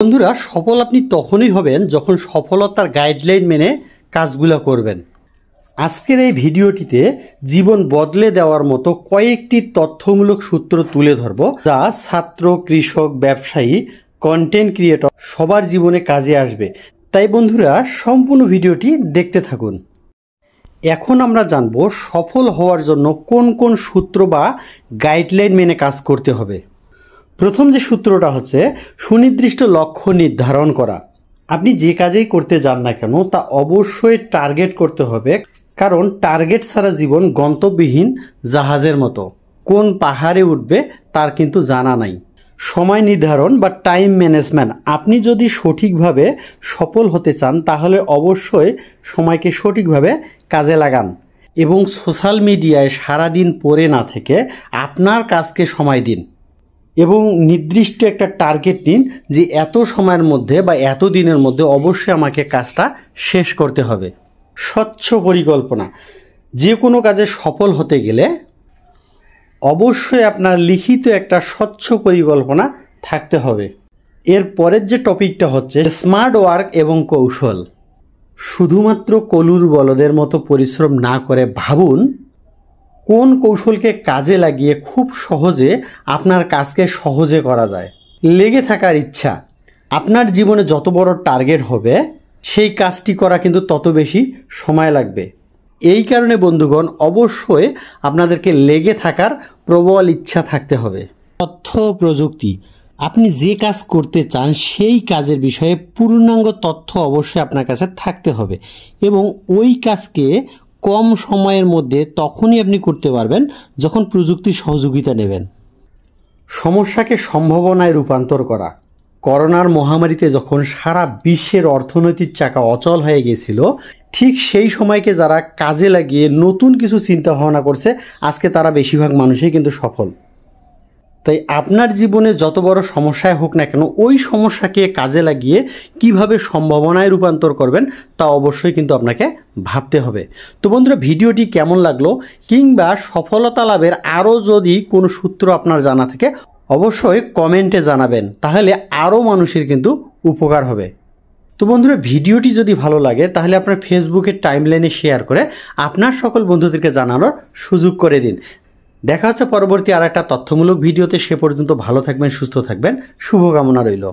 বন্ধুরা, সফল আপনি তখনই হবেন যখন সফলতার গাইডলাইন মেনে কাজগুলো করবেন। আজকের এই ভিডিওটিতে জীবন বদলে দেওয়ার মতো কয়েকটি তথ্যমূলক সূত্র তুলে ধরব, যা ছাত্র, কৃষক, ব্যবসায়ী, কন্টেন্ট ক্রিয়েটর সবার জীবনে কাজে আসবে। তাই বন্ধুরা, সম্পূর্ণ ভিডিওটি দেখতে থাকুন। এখন আমরা জানব সফল হওয়ার জন্য কোন কোন সূত্র বা গাইডলাইন মেনে কাজ করতে হবে। প্রথম যে সূত্রটা হচ্ছে সুনির্দিষ্ট লক্ষ্য নির্ধারণ করা। আপনি যে কাজেই করতে যান না কেন তা অবশ্যই টার্গেট করতে হবে, কারণ টার্গেট ছাড়া জীবন গন্তব্যহীন জাহাজের মতো। কোন পাহাড়ে উঠবে তার কিন্তু জানা নাই। সময় নির্ধারণ বা টাইম ম্যানেজমেন্ট। আপনি যদি সঠিকভাবে সফল হতে চান তাহলে অবশ্যই সময়কে সঠিকভাবে কাজে লাগান এবং সোশ্যাল মিডিয়ায় সারাদিন পড়ে না থেকে আপনার কাজকে সময় দিন এবং নির্দিষ্ট একটা টার্গেট নিন যে এত সময়ের মধ্যে বা এত দিনের মধ্যে অবশ্যই আমাকে কাজটা শেষ করতে হবে। স্বচ্ছ পরিকল্পনা। যে কোনো কাজে সফল হতে গেলে অবশ্যই আপনার লিখিত একটা স্বচ্ছ পরিকল্পনা থাকতে হবে। এর পরের যে টপিকটা হচ্ছে স্মার্ট ওয়ার্ক এবং কৌশল। শুধুমাত্র কলুর বলদের মতো পরিশ্রম না করে ভাবুন কোন কৌশলকে কাজে লাগিয়ে খুব সহজে আপনার কাজকে সহজে করা যায়। লেগে থাকার ইচ্ছা। আপনার জীবনে যত বড় টার্গেট হবে সেই কাজটি করা কিন্তু তত বেশি সময় লাগবে। এই কারণে বন্ধুগণ, অবশ্যই আপনাদেরকে লেগে থাকার প্রবল ইচ্ছা থাকতে হবে। তথ্য প্রযুক্তি। আপনি যে কাজ করতে চান সেই কাজের বিষয়ে পূর্ণাঙ্গ তথ্য অবশ্যই আপনার কাছে থাকতে হবে এবং ওই কাজকে কম সময়ের মধ্যে তখনই আপনি করতে পারবেন যখন প্রযুক্তির সহযোগিতা নেবেন। সমস্যাকে সম্ভাবনায় রূপান্তর করা। করোনার মহামারীতে যখন সারা বিশ্বের অর্থনৈতিক চাকা অচল হয়ে গেছিল, ঠিক সেই সময়কে যারা কাজে লাগিয়ে নতুন কিছু চিন্তা ভাবনা করছে, আজকে তারা বেশিরভাগ মানুষই কিন্তু সফল। তাই আপনার জীবনে যত বড় সমস্যায় হোক না কেন, ওই সমস্যাকে কাজে লাগিয়ে কিভাবে সম্ভাবনায় রূপান্তর করবেন তা অবশ্যই কিন্তু আপনাকে ভাবতে হবে। তো বন্ধুরা, ভিডিওটি কেমন লাগলো কিংবা সফলতা লাভের আরও যদি কোনো সূত্র আপনার জানা থাকে অবশ্যই কমেন্টে জানাবেন, তাহলে আরও মানুষের কিন্তু উপকার হবে। তো বন্ধুরা, ভিডিওটি যদি ভালো লাগে তাহলে আপনার ফেসবুকের টাইমলাইনে শেয়ার করে আপনার সকল বন্ধুদেরকে জানানোর সুযোগ করে দিন। দেখা হচ্ছে পরবর্তী আর একটা তথ্যমূলক ভিডিওতে। সে পর্যন্ত ভালো থাকবেন, সুস্থ থাকবেন, শুভকামনা রইল।